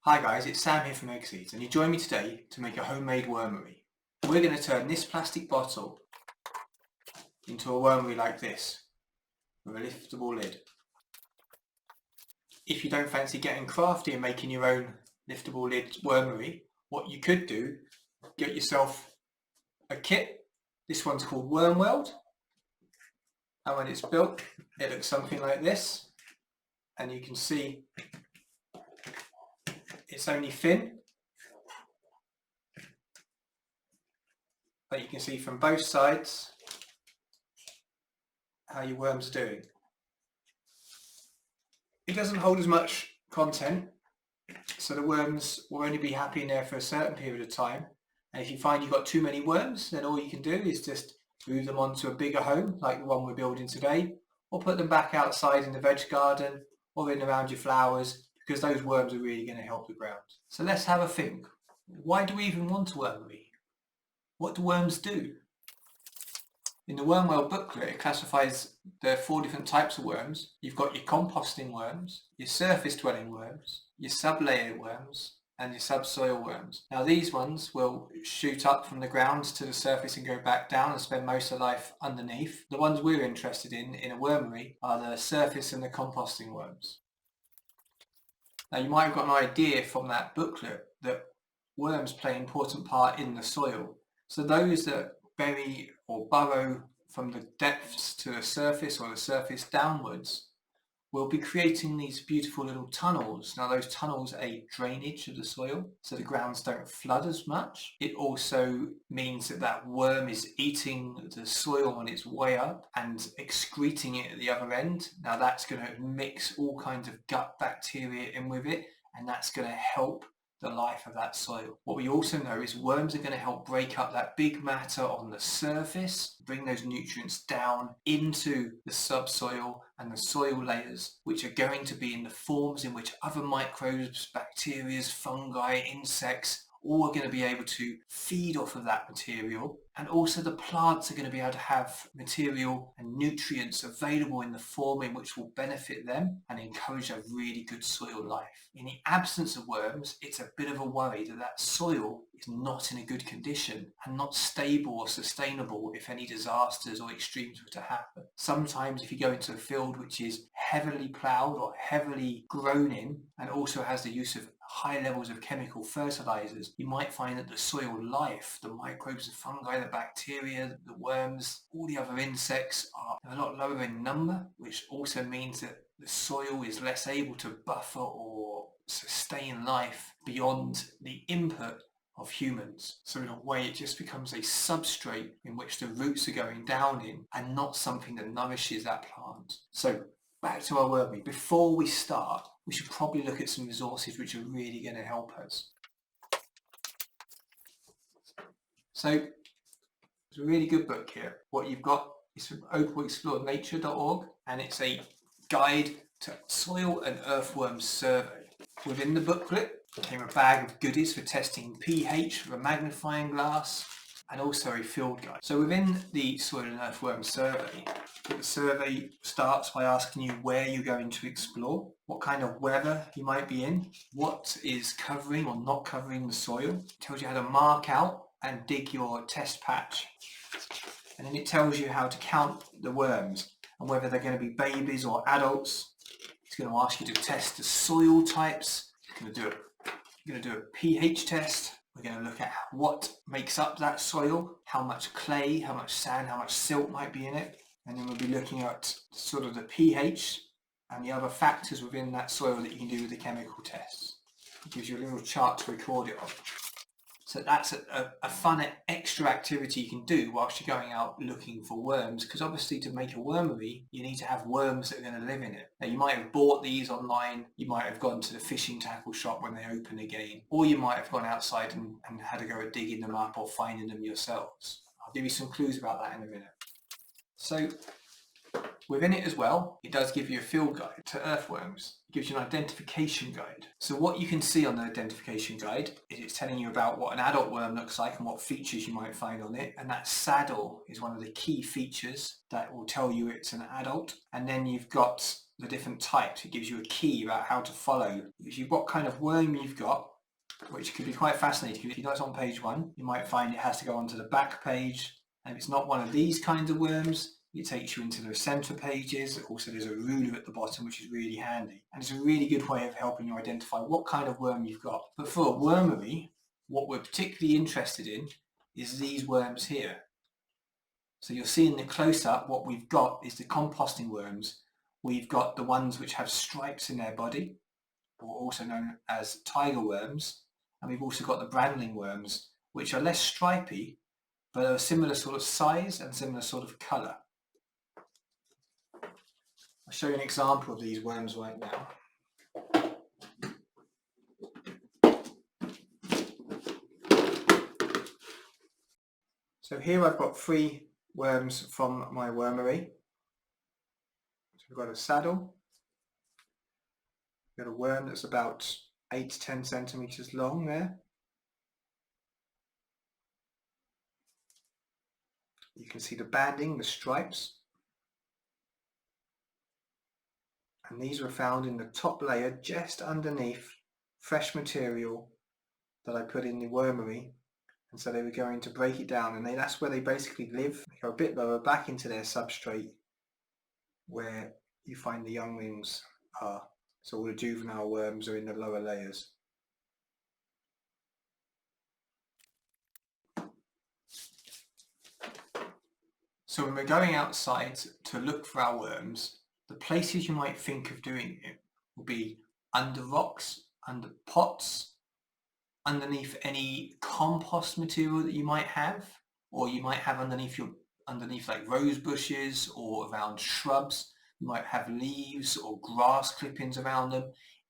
Hi guys, it's Sam here from Egg Seeds, and you join me today to make a homemade wormery. We're going to turn this plastic bottle into a wormery like this, with a liftable lid. If you don't fancy getting crafty and making your own liftable lid wormery, what you could do, get yourself a kit. This one's called Wormweld, and when it's built, it looks something like this, and you can see it's only thin, but you can see from both sides how your worms are doing. It doesn't hold as much content, so the worms will only be happy in there for a certain period of time. And if you find you've got too many worms, then all you can do is just move them onto a bigger home like the one we're building today, or put them back outside in the veg garden or in around your flowers, because those worms are really going to help the ground. So let's have a think. Why do we even want a wormery? What do worms do? In the Wormweld booklet, it classifies the 4 different types of worms. You've got your composting worms, your surface-dwelling worms, your sublayer worms, and your subsoil worms. Now these ones will shoot up from the ground to the surface and go back down and spend most of life underneath. The ones we're interested in a wormery are the surface and the composting worms. Now you might have got an idea from that booklet that worms play an important part in the soil. So those that bury or burrow from the depths to the surface or the surface downwards will be creating these beautiful little tunnels. Now those tunnels aid drainage of the soil so the grounds don't flood as much. It also means that that worm is eating the soil on its way up and excreting it at the other end. Now that's going to mix all kinds of gut bacteria in with it, and that's going to help the life of that soil. What we also know is worms are going to help break up that big matter on the surface, bring those nutrients down into the subsoil and the soil layers, which are going to be in the forms in which other microbes, bacteria, fungi, insects, all are going to be able to feed off of that material. And also the plants are going to be able to have material and nutrients available in the form in which will benefit them and encourage a really good soil life. In the absence of worms, it's a bit of a worry that that soil is not in a good condition and not stable or sustainable if any disasters or extremes were to happen. Sometimes if you go into a field which is heavily ploughed or heavily grown in and also has the use of high levels of chemical fertilizers, you might find that the soil life, the microbes, the fungi, the bacteria, the worms, all the other insects are a lot lower in number, which also means that the soil is less able to buffer or sustain life beyond the input of humans. So in a way it just becomes a substrate in which the roots are going down in and not something that nourishes that plant. So back to our wormery. Before we start, we should probably look at some resources which are really going to help us. So there's a really good book here. What you've got is from opalexplorednature.org, and it's a guide to soil and earthworm survey. Within the booklet came a bag of goodies for testing pH with a magnifying glass, and also a field guide. So within the soil and earthworm survey, the survey starts by asking you where you're going to explore, what kind of weather you might be in, what is covering or not covering the soil. It tells you how to mark out and dig your test patch. And then it tells you how to count the worms and whether they're going to be babies or adults. It's going to ask you to test the soil types. You're going to do a pH test. We're going to look at what makes up that soil, how much clay, how much sand, how much silt might be in it. And then we'll be looking at sort of the pH and the other factors within that soil that you can do with the chemical tests. It gives you a little chart to record it on. So that's a fun extra activity you can do whilst you're going out looking for worms, because obviously to make a wormery you need to have worms that are going to live in it. Now you might have bought these online, you might have gone to the fishing tackle shop when they open again, or you might have gone outside and had to go digging them up or finding them yourselves. I'll give you some clues about that in a minute. So within it as well, it does give you a field guide to earthworms. It gives you an identification guide. So what you can see on the identification guide is it's telling you about what an adult worm looks like and what features you might find on it. And that saddle is one of the key features that will tell you it's an adult. And then you've got the different types. It gives you a key about how to follow. It gives you what kind of worm you've got, which could be quite fascinating. If you know it's on page 1, you might find it has to go onto the back page. And if it's not one of these kinds of worms, it takes you into the center pages. Also, there's a ruler at the bottom, which is really handy. And it's a really good way of helping you identify what kind of worm you've got. But for a wormery, what we're particularly interested in is these worms here. So you'll see in the close-up, what we've got is the composting worms. We've got the ones which have stripes in their body, or also known as tiger worms. And we've also got the brandling worms, which are less stripy, but are a similar sort of size and similar sort of colour. I'll show you an example of these worms right now. So here I've got 3 worms from my wormery. So we've got a saddle, we've got a worm that's about 8 to 10 centimetres long there. You can see the banding, the stripes. And these were found in the top layer just underneath fresh material that I put in the wormery. And so they were going to break it down, and that's where they basically live. They go a bit lower back into their substrate where you find the younglings are. So all the juvenile worms are in the lower layers. So when we're going outside to look for our worms, the places you might think of doing it will be under rocks, under pots, underneath any compost material that you might have, or you might have underneath like rose bushes or around shrubs. You might have leaves or grass clippings around them.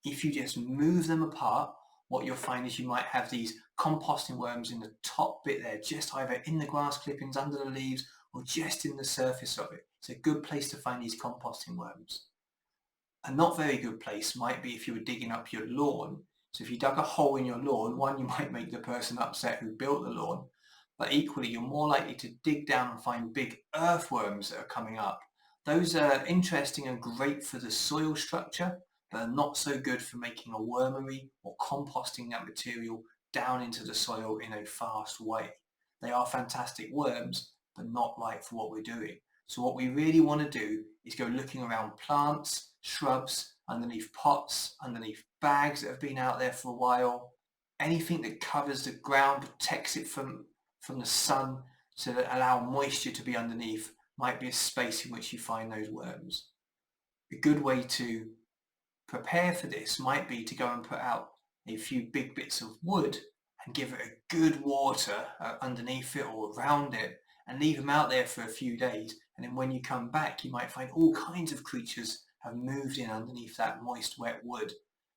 If you just move them apart, what you'll find is you might have these composting worms in the top bit there, just either in the grass clippings, under the leaves, or just in the surface of it. It's a good place to find these composting worms. A not very good place might be if you were digging up your lawn. So if you dug a hole in your lawn, one, you might make the person upset who built the lawn, but equally you're more likely to dig down and find big earthworms that are coming up. Those are interesting and great for the soil structure, but are not so good for making a wormery or composting that material down into the soil in a fast way. They are fantastic worms, but not right for what we're doing. So what we really want to do is go looking around plants, shrubs, underneath pots, underneath bags that have been out there for a while. Anything that covers the ground, protects it from the sun, so that allow moisture to be underneath, might be a space in which you find those worms. A good way to prepare for this might be to go and put out a few big bits of wood and give it a good water underneath it or around it, and leave them out there for a few days. And then when you come back, you might find all kinds of creatures have moved in underneath that moist, wet wood.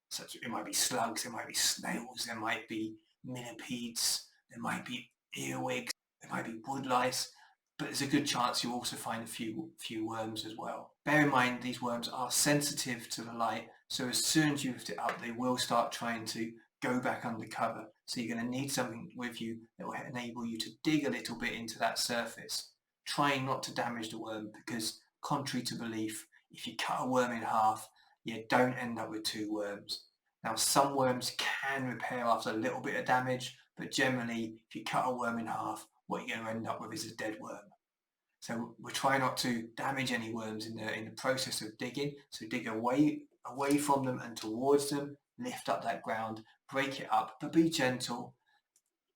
Such, it might be slugs, there might be snails, there might be millipedes, there might be earwigs, there might be wood lice, but there's a good chance you'll also find a few worms as well. Bear in mind, these worms are sensitive to the light, so as soon as you lift it up, they will start trying to go back under cover. So you're going to need something with you that will enable you to dig a little bit into that surface, trying not to damage the worm, because contrary to belief, if you cut a worm in half, you don't end up with 2 worms. Now, some worms can repair after a little bit of damage, but generally, if you cut a worm in half, what you're going to end up with is a dead worm. So we try not to damage any worms in the process of digging. So dig away from them and towards them, lift up that ground, break it up, but be gentle,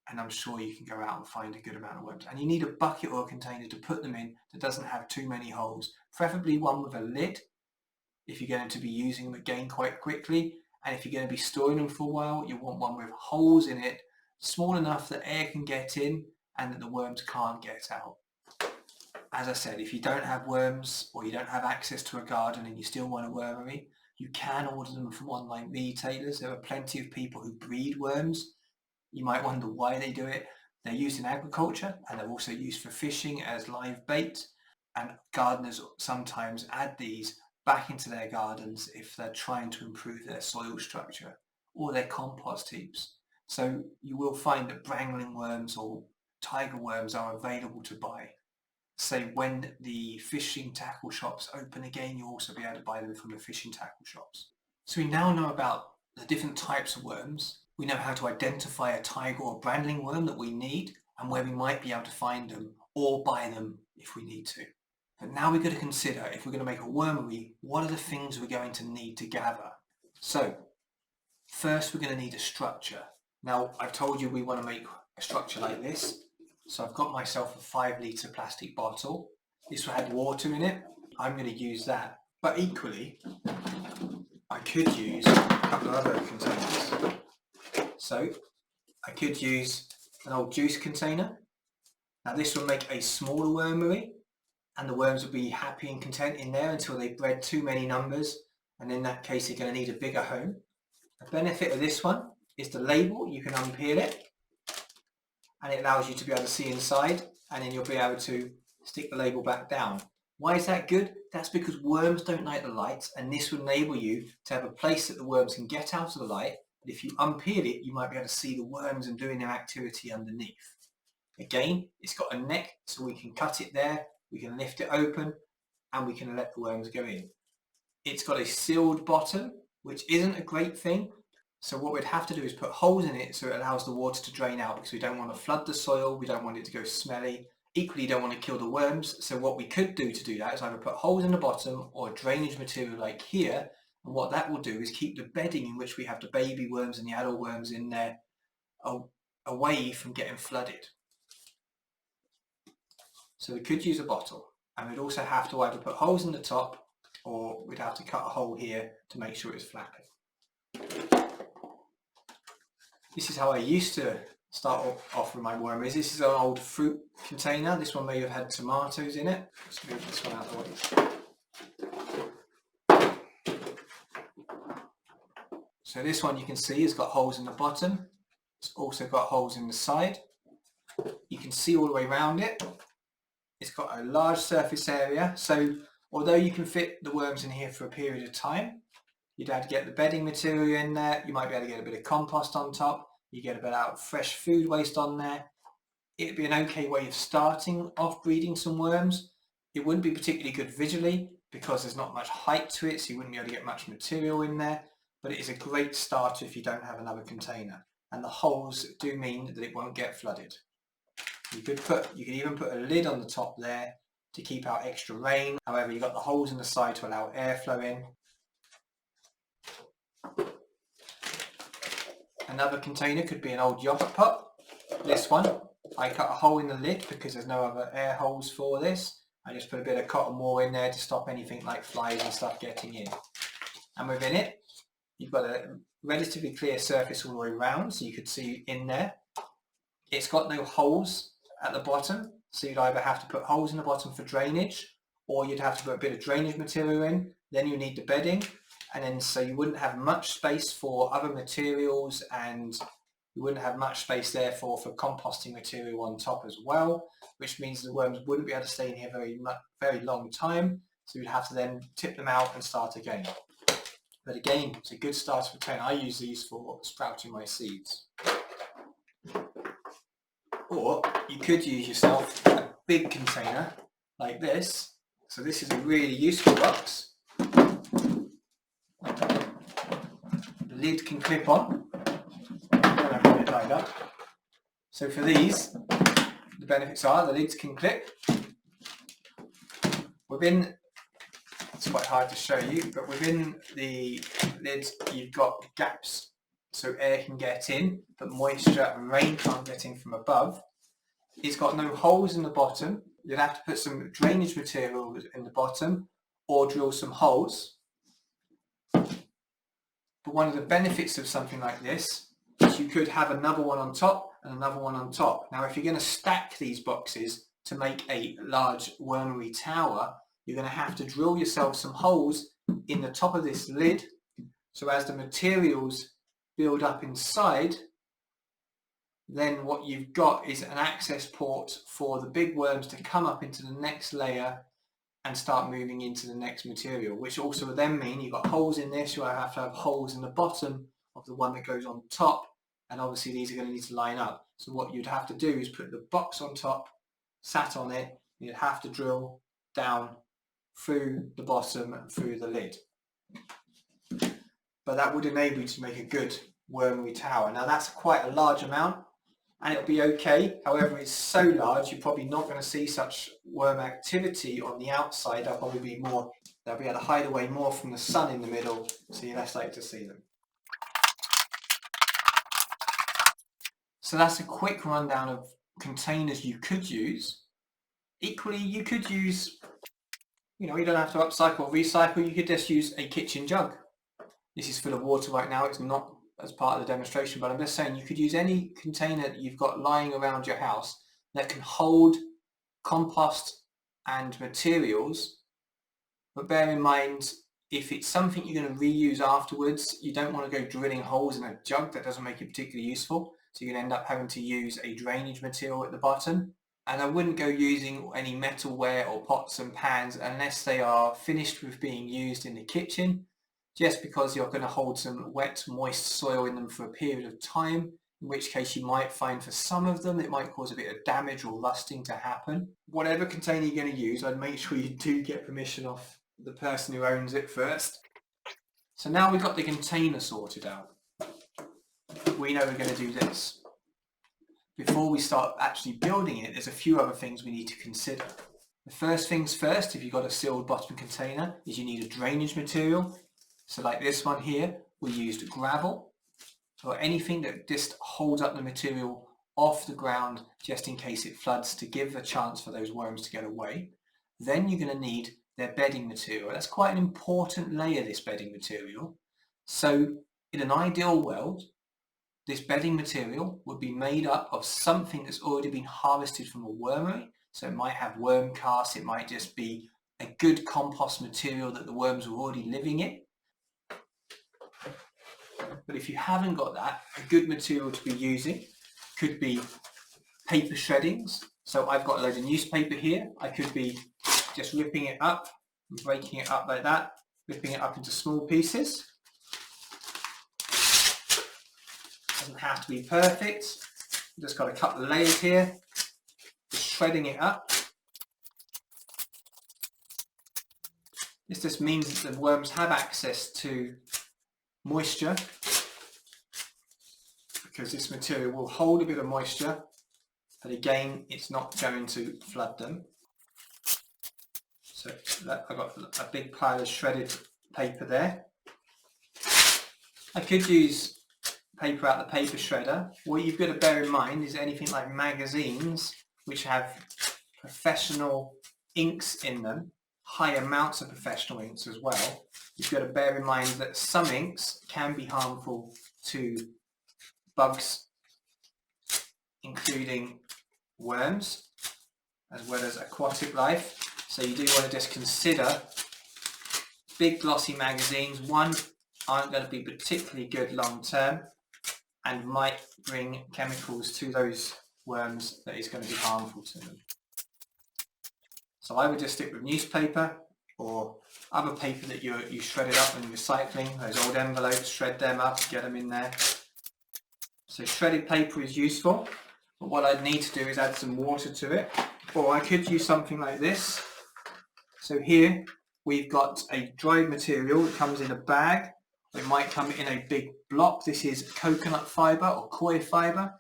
and I'm sure you can go out and find a good amount of worms. And you need a bucket or a container to put them in that doesn't have too many holes, preferably one with a lid if you're going to be using them again quite quickly. And if you're going to be storing them for a while, you want one with holes in it, small enough that air can get in and that the worms can't get out. As I said, if you don't have worms or you don't have access to a garden and you still want a wormery, you can order them from online retailers. There are plenty of people who breed worms. You might wonder why they do it. They're used in agriculture, and they're also used for fishing as live bait. And gardeners sometimes add these back into their gardens if they're trying to improve their soil structure or their compost heaps. So you will find that brangling worms or tiger worms are available to buy. say when the fishing tackle shops open again, you'll also be able to buy them from the fishing tackle shops. So we now know about the different types of worms. We know how to identify a tiger or brandling worm that we need and where we might be able to find them or buy them if we need to. But now we've got to consider, if we're going to make a wormery, what are the things we're going to need to gather? So first we're going to need a structure. Now I've told you we want to make a structure like this. So I've got myself a 5 litre plastic bottle. This will have water in it. I'm going to use that. But equally, I could use a couple of other containers. So I could use an old juice container. Now this will make a smaller wormery and the worms will be happy and content in there until they bred too many numbers, and in that case you're going to need a bigger home. The benefit of this one is the label. You can unpeel it and it allows you to be able to see inside, and then you'll be able to stick the label back down. Why is that good? That's because worms don't like the light, and this will enable you to have a place that the worms can get out of the light. But if you unpeel it, you might be able to see the worms and doing their activity underneath. Again, it's got a neck, so we can cut it there, we can lift it open, and we can let the worms go in. It's got a sealed bottom, which isn't a great thing. So what we'd have to do is put holes in it so it allows the water to drain out, because we don't want to flood the soil, we don't want it to go smelly. Equally, you don't want to kill the worms. So what we could do to do that is either put holes in the bottom or drainage material like here. And what that will do is keep the bedding in which we have the baby worms and the adult worms in there away from getting flooded. So we could use a bottle, and we'd also have to either put holes in the top or we'd have to cut a hole here to make sure it's flapping. This is how I used to start off with my wormeries. This is an old fruit container. This one may have had tomatoes in it. Let's move this one out of the way. So this one you can see has got holes in the bottom. It's also got holes in the side. You can see all the way around it. It's got a large surface area. So although you can fit the worms in here for a period of time, you'd have to get the bedding material in there. You might be able to get a bit of compost on top. You get a bit of fresh food waste on there. It'd be an okay way of starting off breeding some worms. It wouldn't be particularly good visually because there's not much height to it, so you wouldn't be able to get much material in there. But it is a great starter if you don't have another container. And the holes do mean that it won't get flooded. You could even put a lid on the top there to keep out extra rain. However, you've got the holes in the side to allow airflow in. Another container could be an old yogurt pot. This one, I cut a hole in the lid because there's no other air holes for this. I just put a bit of cotton wool in there to stop anything like flies and stuff getting in. And within it, you've got a relatively clear surface all the way around, so you could see in there. It's got no holes at the bottom, so you'd either have to put holes in the bottom for drainage, or you'd have to put a bit of drainage material in. Then you need the bedding. And then so you wouldn't have much space for other materials, and you wouldn't have much space therefore for composting material on top as well, which means the worms wouldn't be able to stay in here very long time. So you'd have to then tip them out and start again. But again, it's a good starter for 10. I use these for sprouting my seeds. Or you could use yourself a big container like this. So this is a really useful box. The lid can clip on when I put it tied up. So for these, the benefits are the lids can clip. Within, it's quite hard to show you, but within the lids you've got gaps so air can get in, but moisture and rain can't get in from above. It's got no holes in the bottom. You'd have to put some drainage material in the bottom or drill some holes. But one of the benefits of something like this is you could have another one on top and another one on top. Now, if you're going to stack these boxes to make a large wormery tower, you're going to have to drill yourself some holes in the top of this lid. So as the materials build up inside, then what you've got is an access port for the big worms to come up into the next layer and start moving into the next material, which also would then mean you've got holes in this. You have to have holes in the bottom of the one that goes on top, and obviously these are going to need to line up. So what you'd have to do is put the box on top, sat on it, You'd have to drill down through the bottom and through the lid. But that would enable you to make a good wormery tower. Now that's quite a large amount and it'll be okay. However, it's so large you're probably not going to see such worm activity on the outside. They'll probably be more, they'll be able to hide away more from the sun in the middle, so you're less likely to see them. So that's a quick rundown of containers you could use. Equally, you could use, you don't have to upcycle or recycle, you could just use a kitchen jug. This is full of water right now, it's not as part of the demonstration, but I'm just saying you could use any container that you've got lying around your house that can hold compost and materials. But bear in mind, if it's something you're going to reuse afterwards, you don't want to go drilling holes in a jug. That doesn't make it particularly useful. So you're going to end up having to use a drainage material at the bottom. And I wouldn't go using any metalware or pots and pans unless they are finished with being used in the kitchen, just because you're going to hold some wet, moist soil in them for a period of time, in which case you might find for some of them it might cause a bit of damage or rusting to happen. Whatever container you're going to use, I'd make sure you do get permission off the person who owns it first. So now we've got the container sorted out, we know we're going to do this. Before we start actually building it, there's a few other things we need to consider. The first things first, if you've got a sealed bottom container, is you need a drainage material. So like this one here, we used gravel, or anything that just holds up the material off the ground just in case it floods, to give a chance for those worms to get away. Then you're going to need their bedding material. That's quite an important layer, this bedding material. So in an ideal world, this bedding material would be made up of something that's already been harvested from a wormery. So it might have worm casts, it might just be a good compost material that the worms are already living in. But if you haven't got that, a good material to be using could be paper shreddings. So I've got a load of newspaper here. I could be just ripping it up and breaking it up like that, ripping it up into small pieces. Doesn't have to be perfect. I've just got a couple of layers here, just shredding it up. This just means that the worms have access to moisture, because this material will hold a bit of moisture, but again, it's not going to flood them. So I've got a big pile of shredded paper there. I could use paper out the paper shredder. What you've got to bear in mind is anything like magazines, which have professional inks in them, high amounts of professional inks as well. You've got to bear in mind that some inks can be harmful to bugs, including worms, as well as aquatic life. So you do want to just consider big glossy magazines. One, aren't going to be particularly good long term and might bring chemicals to those worms that is going to be harmful to them. So I would just stick with newspaper or other paper that you shredded up when you're recycling. Those old envelopes, shred them up, get them in there. So shredded paper is useful, but what I'd need to do is add some water to it, or I could use something like this. So here we've got a dried material that comes in a bag. It might come in a big block. This is coconut fibre or koi fibre.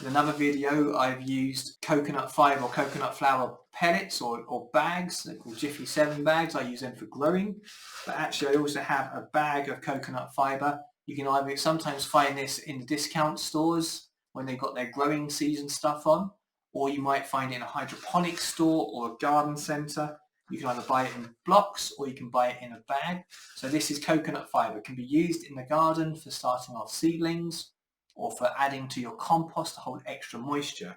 In another video I've used coconut fibre or coconut flour pellets or bags. They're called Jiffy 7 bags. I use them for growing. But actually I also have a bag of coconut fibre. You can either sometimes find this in the discount stores when they've got their growing season stuff on, or you might find it in a hydroponic store or a garden centre. You can either buy it in blocks or you can buy it in a bag. So this is coconut fibre. It can be used in the garden for starting off seedlings or for adding to your compost to hold extra moisture.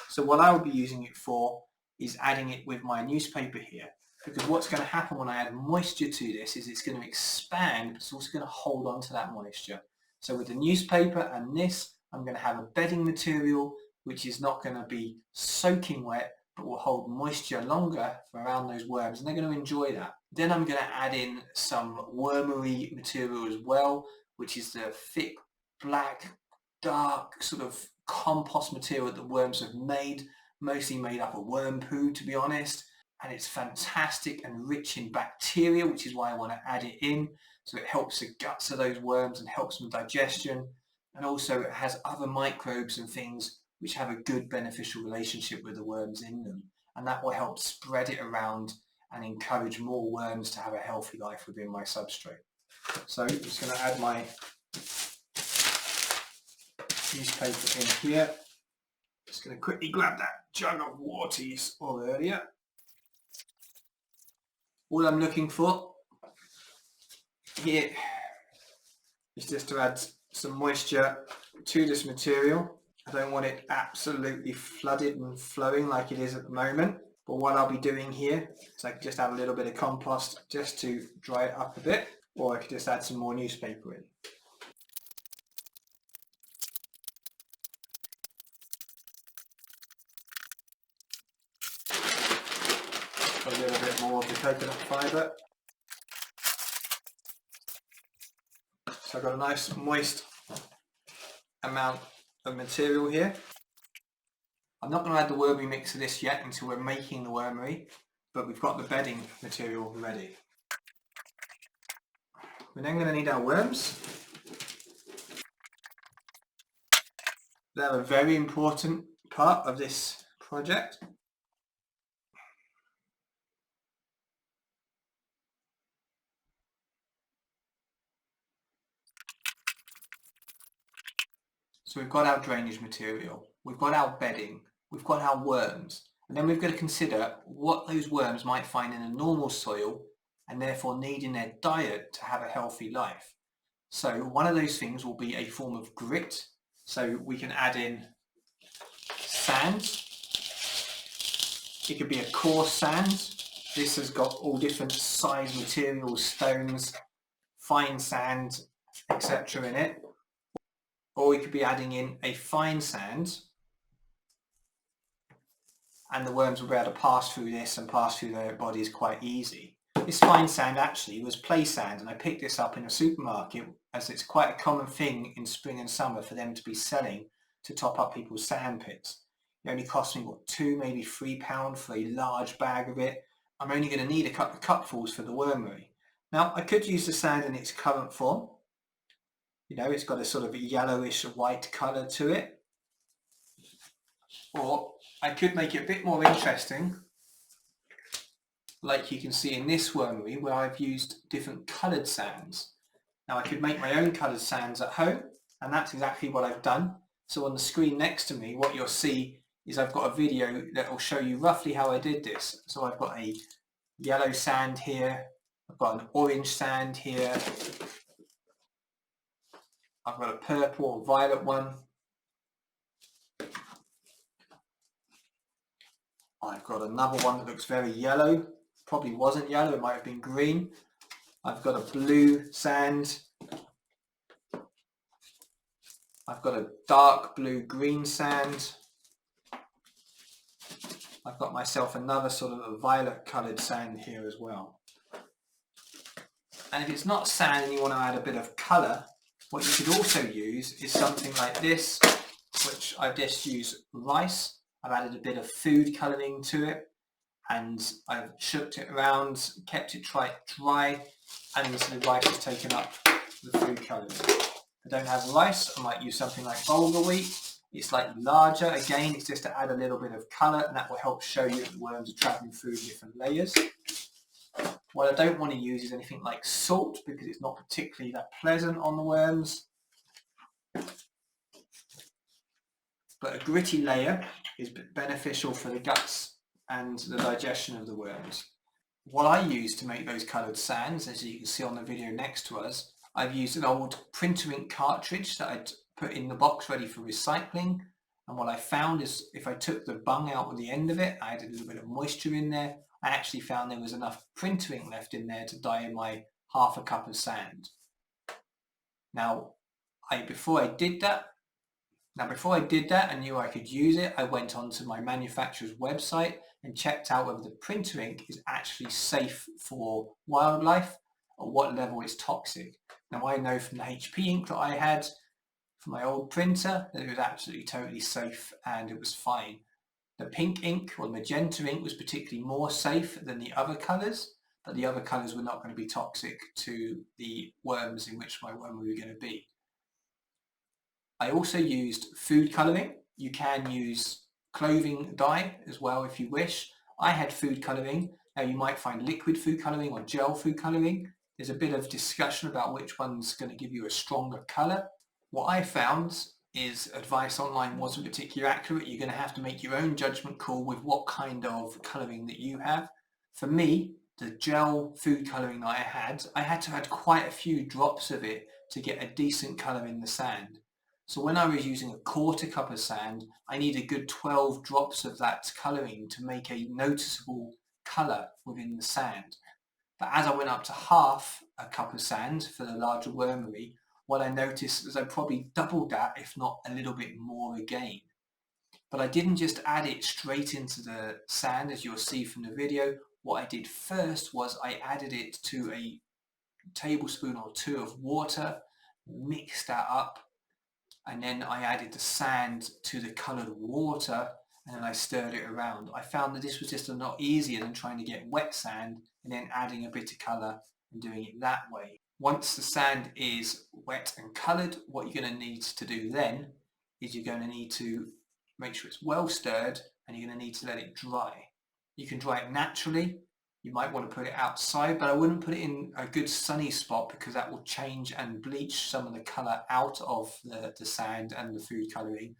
So what I will be using it for is adding it with my newspaper here, because what's going to happen when I add moisture to this is it's going to expand, but it's also going to hold on to that moisture. So with the newspaper and this, I'm going to have a bedding material which is not going to be soaking wet, but will hold moisture longer for around those worms, and they're going to enjoy that. Then I'm going to add in some wormery material as well, which is the thick, black, dark sort of compost material that the worms have made mostly made up of worm poo, to be honest, and it's fantastic and rich in bacteria, which is why I want to add it in. So it helps the guts of those worms and helps them digestion. And also it has other microbes and things which have a good beneficial relationship with the worms in them. And that will help spread it around and encourage more worms to have a healthy life within my substrate. So I'm just going to add my newspaper in here. Just going to quickly grab that jug of water you saw earlier. All I'm looking for here is just to add some moisture to this material. I don't want it absolutely flooded and flowing like it is at the moment, but what I'll be doing here is I can just add a little bit of compost just to dry it up a bit, or I could just add some more newspaper in. A little bit more of the coconut fibre. So I've got a nice moist amount of material here. I'm not going to add the wormery mix to this yet until we're making the wormery, but we've got the bedding material ready. We're then going to need our worms. They're a very important part of this project. So we've got our drainage material, we've got our bedding, we've got our worms, and then we've got to consider what those worms might find in a normal soil and therefore need in their diet to have a healthy life. So one of those things will be a form of grit, so we can add in sand. It could be a coarse sand. This has got all different size materials, stones, fine sand, etc. in it. Or we could be adding in a fine sand, and the worms will be able to pass through this and pass through their bodies quite easy. This fine sand actually was play sand, and I picked this up in a supermarket as it's quite a common thing in spring and summer for them to be selling to top up people's sand pits. It only cost me, what, £2, maybe £3 for a large bag of it. I'm only going to need a couple of cupfuls for the wormery. Now, I could use the sand in its current form. You know, it's got a sort of a yellowish white colour to it. Or I could make it a bit more interesting, like you can see in this wormery, where I've used different coloured sands. Now I could make my own coloured sands at home, and that's exactly what I've done. So on the screen next to me, what you'll see is I've got a video that will show you roughly how I did this. So I've got a yellow sand here, I've got an orange sand here, I've got a purple or violet one, I've got another one that looks very yellow, probably wasn't yellow, it might have been green. I've got a blue sand, I've got a dark blue green sand, I've got myself another sort of a violet coloured sand here as well. And if it's not sand and you want to add a bit of colour, what you could also use is something like this, which I've just used rice. I've added a bit of food colouring to it, and I've shook it around, kept it dry, and the rice has taken up the food colouring. If I don't have rice, I might use something like bulgur wheat. It's slightly larger. Again, it's just to add a little bit of colour, and that will help show you that the worms are travelling through different layers. What I don't want to use is anything like salt, because it's not particularly that pleasant on the worms. But a gritty layer is beneficial for the guts and the digestion of the worms. What I use to make those coloured sands, as you can see on the video next to us, I've used an old printer ink cartridge that I'd put in the box ready for recycling. And what I found is if I took the bung out at the end of it, I added a little bit of moisture in there, I actually found there was enough printer ink left in there to dye in my half a cup of sand. Now, before I did that, I knew I could use it. I went onto my manufacturer's website and checked out whether the printer ink is actually safe for wildlife or what level it's toxic. Now, I know from the HP ink that I had from my old printer that it was absolutely totally safe and it was fine. The pink ink or magenta ink was particularly more safe than the other colours, but the other colours were not going to be toxic to the worms in which my wormery were going to be. I also used food colouring. You can use clothing dye as well if you wish. I had food colouring. Now you might find liquid food colouring or gel food colouring. There's a bit of discussion about which one's going to give you a stronger colour. What I found is advice online wasn't particularly accurate. You're going to have to make your own judgment call with what kind of colouring that you have. For me, the gel food colouring that I had to add quite a few drops of it to get a decent colour in the sand. So when I was using a quarter cup of sand, I need a good 12 drops of that colouring to make a noticeable colour within the sand. But as I went up to half a cup of sand for the larger wormery, what I noticed is I probably doubled that, if not a little bit more again. But I didn't just add it straight into the sand, as you'll see from the video. What I did first was I added it to a tablespoon or two of water, mixed that up, and then I added the sand to the coloured water, and then I stirred it around. I found that this was just a lot easier than trying to get wet sand and then adding a bit of colour and doing it that way. Once the sand is wet and coloured, what you're going to need to do then is you're going to need to make sure it's well stirred, and you're going to need to let it dry. You can dry it naturally. You might want to put it outside, but I wouldn't put it in a good sunny spot because that will change and bleach some of the colour out of the sand and the food colouring.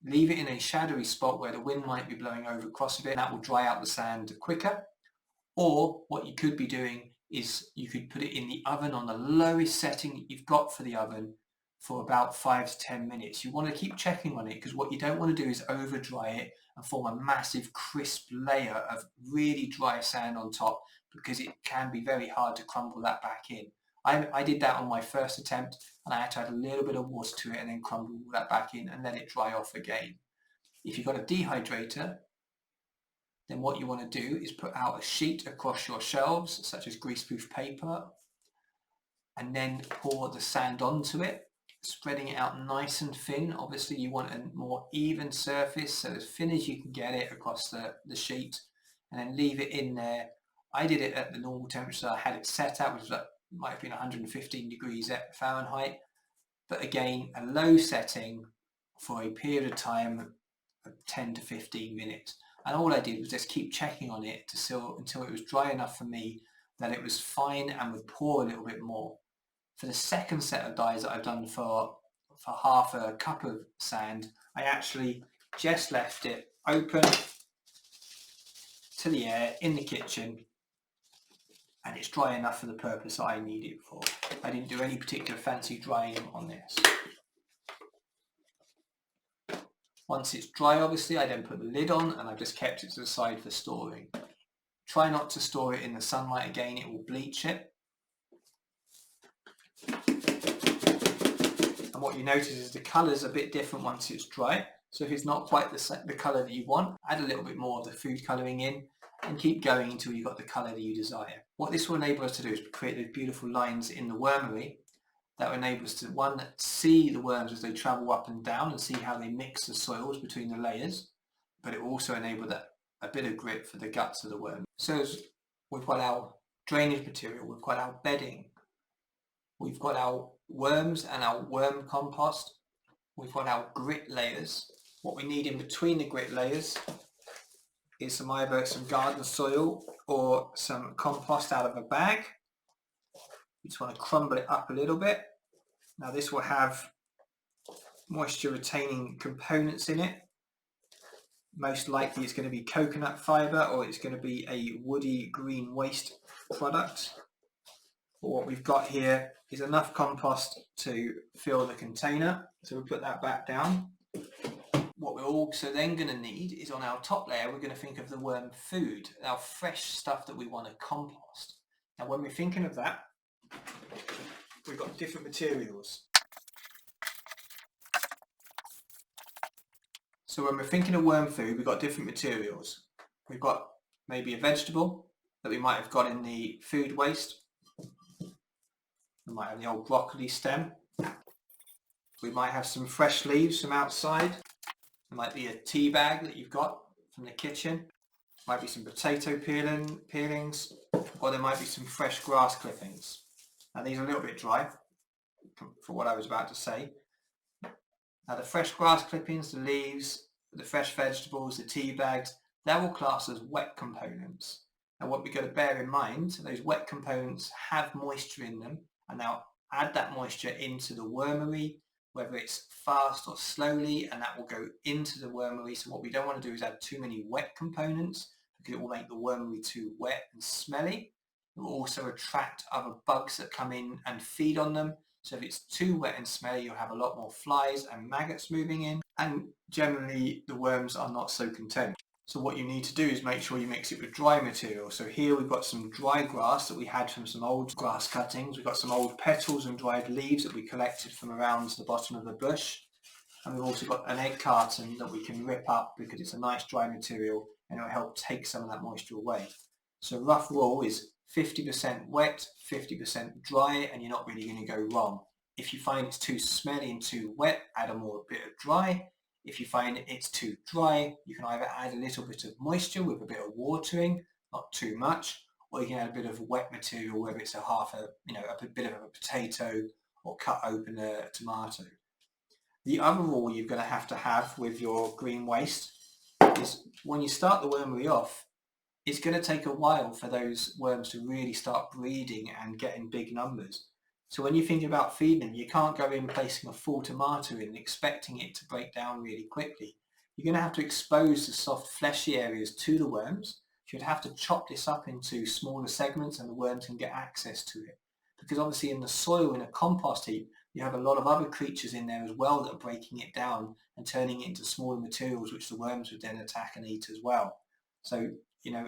Leave it in a shadowy spot where the wind might be blowing over across of it. That will dry out the sand quicker. Or what you could be doing is you could put it in the oven on the lowest setting that you've got for the oven for about 5 to 10 minutes. You want to keep checking on it because what you don't want to do is over dry it and form a massive crisp layer of really dry sand on top, because it can be very hard to crumble that back in. I did that on my first attempt, and I had to add a little bit of water to it and then crumble that back in and let it dry off again. If you've got a dehydrator, then what you want to do is put out a sheet across your shelves, such as greaseproof paper, and then pour the sand onto it, spreading it out nice and thin. Obviously you want a more even surface, so as thin as you can get it across the sheet, and then leave it in there. I did it at the normal temperature I had it set at, which might have been 115 degrees Fahrenheit, but again a low setting for a period of time of 10 to 15 minutes. And all I did was just keep checking on it until it was dry enough for me that it was fine and would pour a little bit more. For the second set of dyes that I've done for half a cup of sand, I actually just left it open to the air in the kitchen, and it's dry enough for the purpose that I need it for. I didn't do any particular fancy drying on this. Once it's dry, obviously, I then put the lid on, and I've just kept it to the side for storing. Try not to store it in the sunlight again, it will bleach it. And what you notice is the colour's a bit different once it's dry. So if it's not quite the colour that you want, add a little bit more of the food colouring in and keep going until you've got the colour that you desire. What this will enable us to do is create those beautiful lines in the wormery that will enable us to, one, see the worms as they travel up and down and see how they mix the soils between the layers, but it will also enable that a bit of grip for the guts of the worm. So we've got our drainage material, we've got our bedding, we've got our worms and our worm compost, we've got our grit layers. What we need in between the grit layers is either some garden soil or some compost out of a bag. You just want to crumble it up a little bit. Now this will have moisture retaining components in it. Most likely it's going to be coconut fibre, or it's going to be a woody green waste product. But what we've got here is enough compost to fill the container, so we'll put that back down. What we're also then going to need is, on our top layer, we're going to think of the worm food, our fresh stuff that we want to compost. Now when we're thinking of that, we've got different materials. So when we're thinking of worm food, we've got different materials. We've got maybe a vegetable that we might have got in the food waste. We might have the old broccoli stem. We might have some fresh leaves from outside. It might be a tea bag that you've got. from the kitchen. Might be some potato peelings, or there might be some fresh grass clippings. Now these are a little bit dry for what I was about to say. Now the fresh grass clippings, the leaves, the fresh vegetables, the tea bags, they're all classed as wet components. And what we've got to bear in mind, those wet components have moisture in them, and now add that moisture into the wormery, whether it's fast or slowly, and that will go into the wormery. So what we don't want to do is add too many wet components, because it will make the wormery too wet and smelly. It will also attract other bugs that come in and feed on them. So if it's too wet and smelly, you'll have a lot more flies and maggots moving in, and generally the worms are not so content. So what you need to do is make sure you mix it with dry material. So here we've got some dry grass that we had from some old grass cuttings. We've got some old petals and dried leaves that we collected from around the bottom of the bush. And we've also got an egg carton that we can rip up because it's a nice dry material and it'll help take some of that moisture away. So rough rule is 50% wet, 50% dry, and you're not really going to go wrong. If you find it's too smelly and too wet, add a bit of dry. If you find it's too dry, you can either add a little bit of moisture with a bit of watering, not too much, or you can add a bit of wet material, whether it's a bit of a potato or cut open a tomato. The other rule you're going to have with your green waste is when you start the wormery off, it's going to take a while for those worms to really start breeding and get in big numbers. So when you think about feeding them, you can't go in placing a full tomato in and expecting it to break down really quickly. You're going to have to expose the soft fleshy areas to the worms. You'd have to chop this up into smaller segments and the worms can get access to it. Because obviously in the soil, in a compost heap, you have a lot of other creatures in there as well that are breaking it down and turning it into smaller materials which the worms would then attack and eat as well. So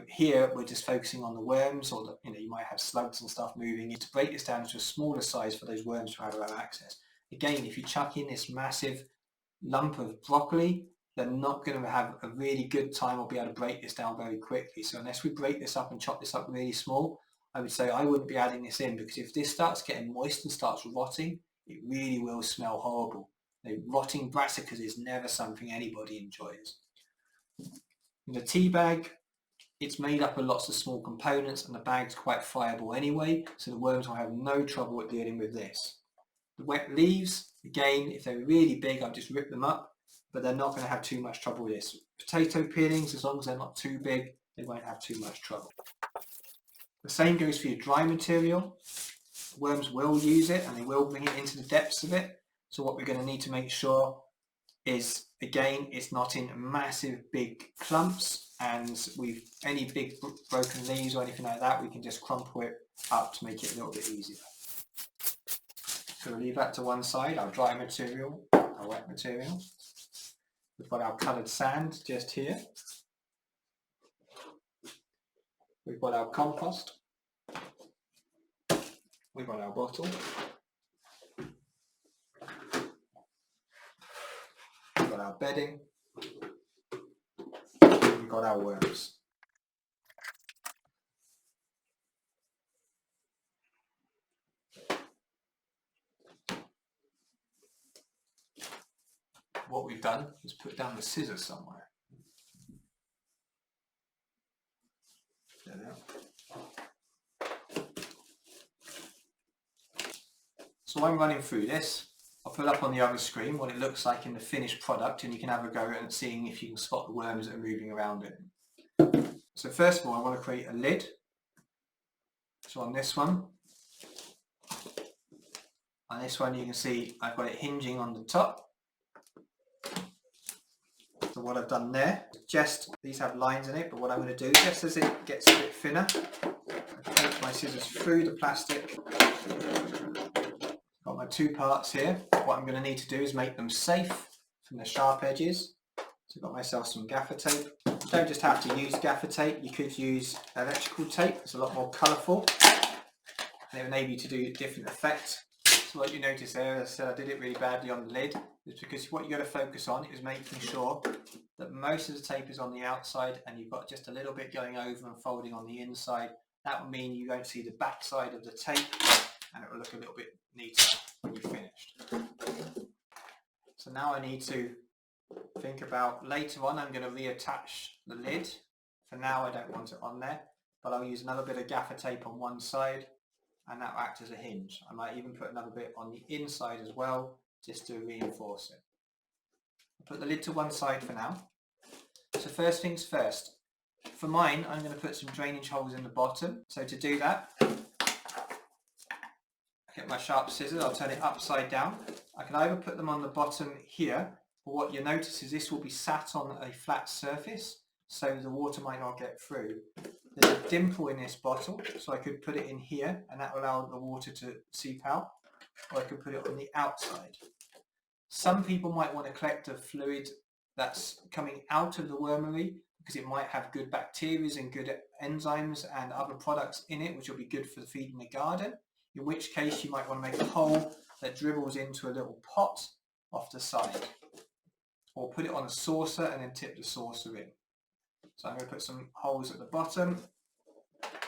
here we're just focusing on the worms, or you might have slugs and stuff moving in. To break this down to a smaller size for those worms to have access. Again, if you chuck in this massive lump of broccoli, they're not going to have a really good time or be able to break this down very quickly. So unless we break this up and chop this up really small, I would say I wouldn't be adding this in, because if this starts getting moist and starts rotting, it really will smell horrible. Rotting brassicas is never something anybody enjoys. In the tea bag, it's made up of lots of small components and the bag's quite friable anyway, so the worms will have no trouble with dealing with this. The wet leaves, again, if they're really big, I'll just rip them up, but they're not going to have too much trouble with this. Potato peelings, as long as they're not too big, they won't have too much trouble. The same goes for your dry material. Worms will use it and they will bring it into the depths of it. So what we're going to need to make sure is, again, it's not in massive big clumps, and any big broken leaves or anything like that, we can just crumple it up to make it a little bit easier. So we'll leave that to one side, our dry material, our wet material. We've got our coloured sand just here. We've got our compost. We've got our bottle. We've got our bedding. We've got our worms. What we've done is put down the scissors somewhere. There they are. So I'm running through this. I'll put up on the other screen what it looks like in the finished product, and you can have a go at seeing if you can spot the worms that are moving around it. So first of all, I want to create a lid. So on this one you can see I've got it hinging on the top. So what I've done there, these have lines in it, but what I'm going to do, just as it gets a bit thinner, I take my scissors through the plastic. Got my two parts here. What I'm going to need to do is make them safe from the sharp edges. So I've got myself some gaffer tape. You don't just have to use gaffer tape, you could use electrical tape. It's a lot more colourful and it will enable you to do different effects. So what you notice there, as I said, I did it really badly on the lid, is because what you've got to focus on is making sure that most of the tape is on the outside and you've got just a little bit going over and folding on the inside. That will mean you won't see the back side of the tape and it will look a little bit neater when you've finished. So now I need to think about later on I'm going to reattach the lid. For now I don't want it on there, but I'll use another bit of gaffer tape on one side and that will act as a hinge. I might even put another bit on the inside as well, just to reinforce it. I'll put the lid to one side for now. So first things first, for mine I'm going to put some drainage holes in the bottom. So to do that, I get my sharp scissors, I'll turn it upside down. I can either put them on the bottom here, but what you'll notice is this will be sat on a flat surface, so the water might not get through. There's a dimple in this bottle, so I could put it in here and that will allow the water to seep out, or I could put it on the outside. Some people might want to collect the fluid that's coming out of the wormery because it might have good bacteria and good enzymes and other products in it which will be good for feeding the garden, in which case you might want to make a hole that dribbles into a little pot off the side, or put it on a saucer and then tip the saucer in. So I'm going to put some holes at the bottom,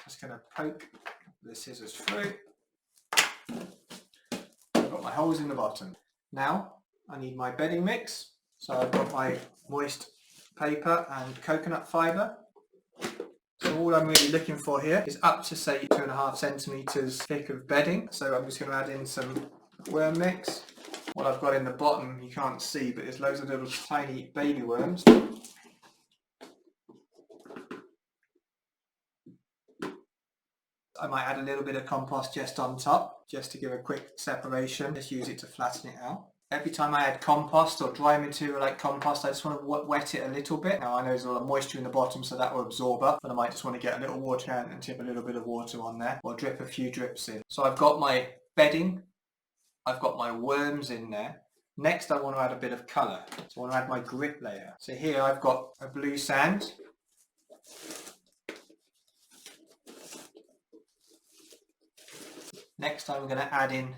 just going to poke the scissors through. I've got my holes in the bottom. Now I need my bedding mix, so I've got my moist paper and coconut fibre. So all I'm really looking for here is up to say 2.5 centimetres thick of bedding. So I'm just going to add in some worm mix. What I've got in the bottom you can't see, but there's loads of little tiny baby worms. I might add a little bit of compost just on top, just to give a quick separation. Just use it to flatten it out. Every time I add compost or dry material like compost, I just want to wet it a little bit. Now I know there's a lot of moisture in the bottom, so that will absorb up, but I might just want to get a little water can and tip a little bit of water on there, or drip a few drips in. So I've got my bedding, I've got my worms in there. Next I want to add a bit of colour, so I want to add my grit layer. So here I've got a blue sand. Next I'm going to add in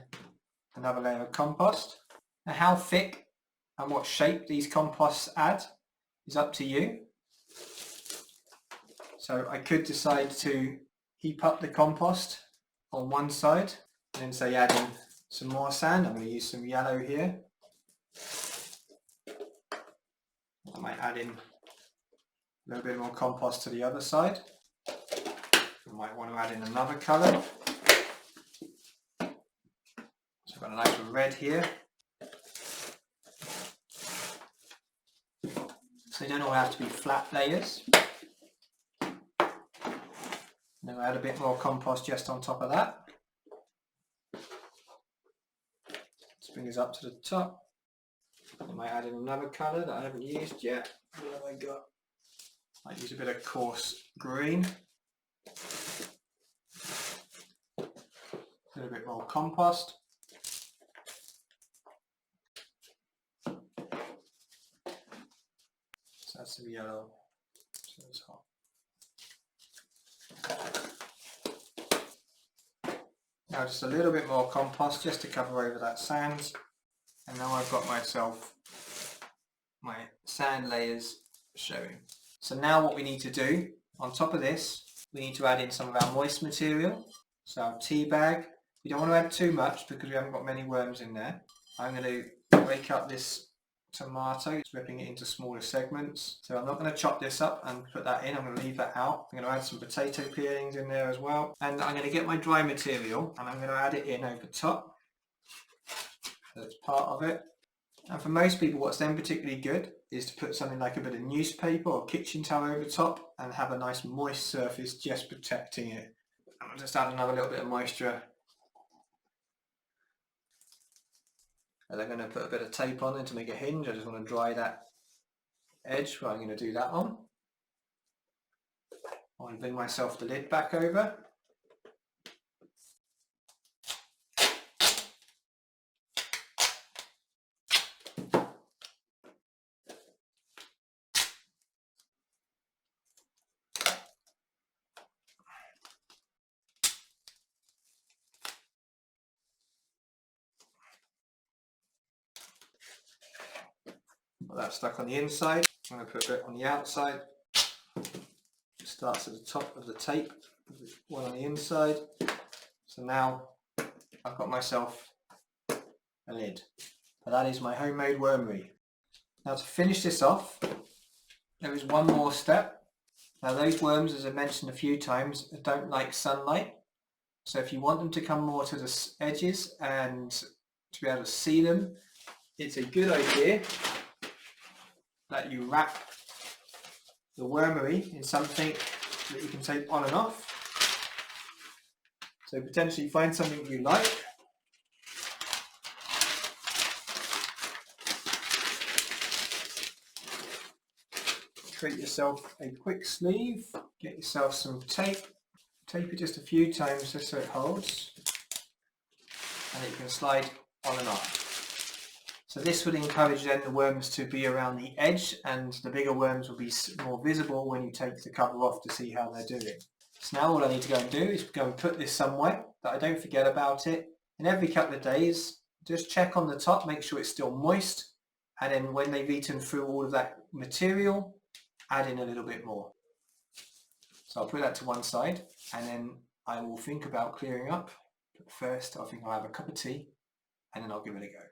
another layer of compost. Now how thick and what shape these composts add is up to you. So I could decide to heap up the compost on one side and then say add in some more sand. I'm going to use some yellow here. I might add in a little bit more compost to the other side. I might want to add in another colour. So I've got a nice red here. So they don't all have to be flat layers. Then I'll add a bit more compost just on top of that. Let's bring this up to the top. I might add in another colour that I haven't used yet. What have I got? I might use a bit of coarse green. A little bit more compost. So that's some yellow. So it's hot. Now just a little bit more compost just to cover over that sand, and now I've got myself my sand layers showing. So now what we need to do on top of this, we need to add in some of our moist material. So our tea bag, we don't want to add too much because we haven't got many worms in there. I'm going to break up this tomato, ripping it into smaller segments. So I'm not going to chop this up and put that in, I'm going to leave that out. I'm going to add some potato peelings in there as well. And I'm going to get my dry material and I'm going to add it in over top. So it's part of it. And for most people what's then particularly good is to put something like a bit of newspaper or kitchen towel over top and have a nice moist surface just protecting it. And I'll just add another little bit of moisture. And I'm going to put a bit of tape on it to make a hinge. I just want to dry that edge where I'm going to do that on. I want to bring myself the lid back over. Got that stuck on the inside. I'm going to put a bit on the outside. It starts at the top of the tape, one on the inside. So now I've got myself a lid. But that is my homemade wormery. Now to finish this off, there is one more step. Now those worms, as I mentioned a few times, don't like sunlight. So if you want them to come more to the edges and to be able to see them, it's a good idea that you wrap the wormery in something that you can take on and off. So potentially find something you like. Create yourself a quick sleeve, get yourself some tape, tape it just a few times just so it holds, and you can slide on and off. So this would encourage then the worms to be around the edge, and the bigger worms will be more visible when you take the cover off to see how they're doing. So now all I need to go and do is go and put this somewhere that I don't forget about it. And every couple of days, just check on the top, make sure it's still moist, and then when they've eaten through all of that material, add in a little bit more. So I'll put that to one side, and then I will think about clearing up. But first, I think I'll have a cup of tea, and then I'll give it a go.